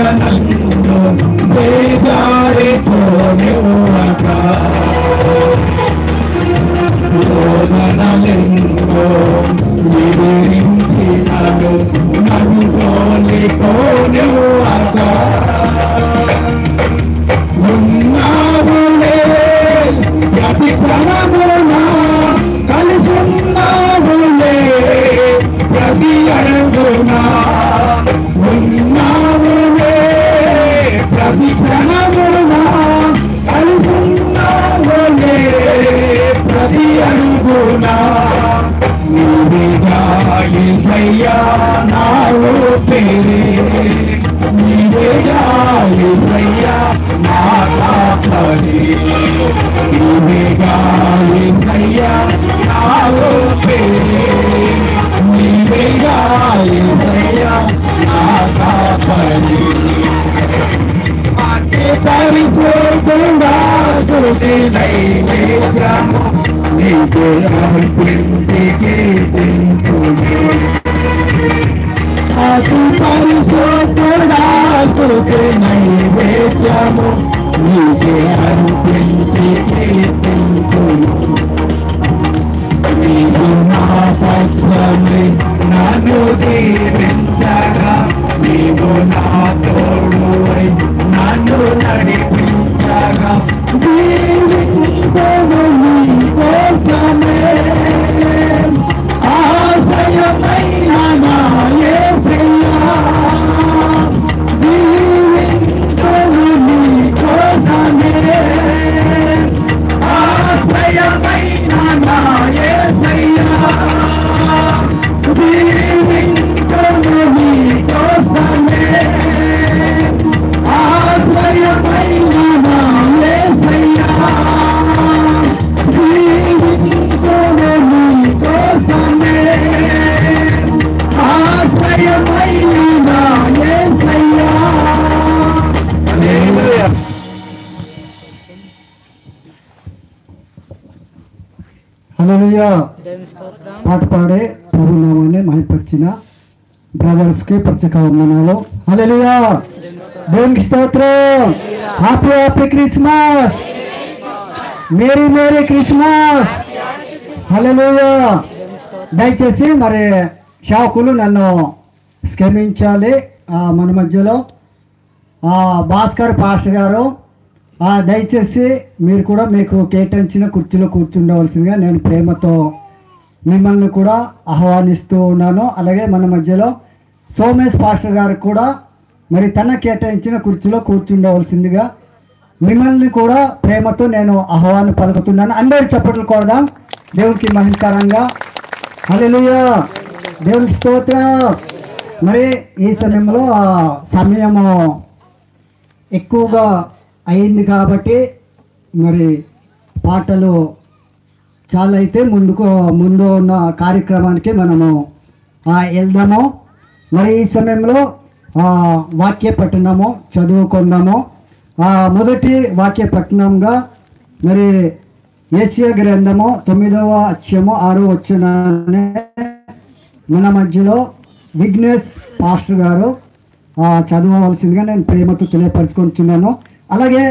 నన్ను వేదారిపోనివ్వక శోధనలెన్నో ఎదిరించినను నన్ను కోల్పోనివ్వక ఉన్నావులే ప్రతి క్షణమున కలిసున్నావులే ప్రతి అడుగునా ఉన్నావులే ప్రతి క్షణమున కలిసున్నావులే ప్రతి అడుగునా నీవేగా యేసయ్యా నా ఊపిరి నీవేగా యేసయ్యా నా కాపరి నీవేగా యేసయ్యా నా ఊపిరి నీవేగా యేసయ్యా నా కాపరి పరిశోధంగా శృతి నైవేద్యము నీకు అర్పించి కీర్తించుము అతి పరిశోధంగా శృతి నైవేద్యము నీకు అర్పించి కీర్తించుము నీవు నా పక్షమై నన్ను దీవించగా నీవు నా తోడువై నన్ను నడిపించగా జీవించను నీ కోసమే ఆశ్రయమైన నా యేసయ్యా జీవించను నీ కోసమే ఆశ్రయమైన నా యేసయ్యా జీవించను నీ కోసమే ఆశ్రయమైన నా యేసయ్యా జీవించను నీ కోసమే ఆశ్రయమైన నా యేసయ్యా హల్లెలూయా. హల్లెలూయా. పాట పాడే ప్రభునామాన్ని మహిమపరిచిన బ్రదర్స్ కి ప్రత్యేక వందనాలు. హల్లెలూయా. దేవునికి స్తోత్రం. Happy happy Christmas. Merry merry Christmas. Hallelujah. దయచేసి మరి షాకులు నన్ను క్షమించాలి. మన మధ్యలో భాస్కర్ పాస్టర్ గారు దయచేసి మీరు కూడా మీకు కేటాయించిన కుర్చీలో కూర్చుండవలసిందిగా నేను ప్రేమతో మిమ్మల్ని కూడా ఆహ్వానిస్తూ ఉన్నాను. అలాగే మన మధ్యలో సోమేష్ పాస్టర్ గారికి కూడా మరి తన కేటాయించిన కుర్చీలో కూర్చుండవలసిందిగా మిమ్మల్ని కూడా ప్రేమతో నేను ఆహ్వానం పలుకుతున్నాను. అందరూ చప్పట్లు కొడదాం దేవునికి మహిమకరంగా. హల్లెలూయా. దేవునికి స్తోత్రం. మరి ఈ సమయంలో సమయము ఎక్కువగా అయింది కాబట్టి మరి పాటలు చాలా అయితే ముందు ఉన్న కార్యక్రమానికి మనము వెళ్దాము. మరి ఈ సమయంలో వాక్య పట్టణము చదువుకుందాము. మొదటి వాక్య పట్టణంగా మరి యేషయా గ్రంథము 9వ అధ్యాయము 6వ వచనాన్ని మన మధ్యలో విఘ్నేష్ పాస్టర్ గారు చదవవలసిందిగా నేను ప్రేమతో తెలియపరుచుకుంటున్నాను. అలాగే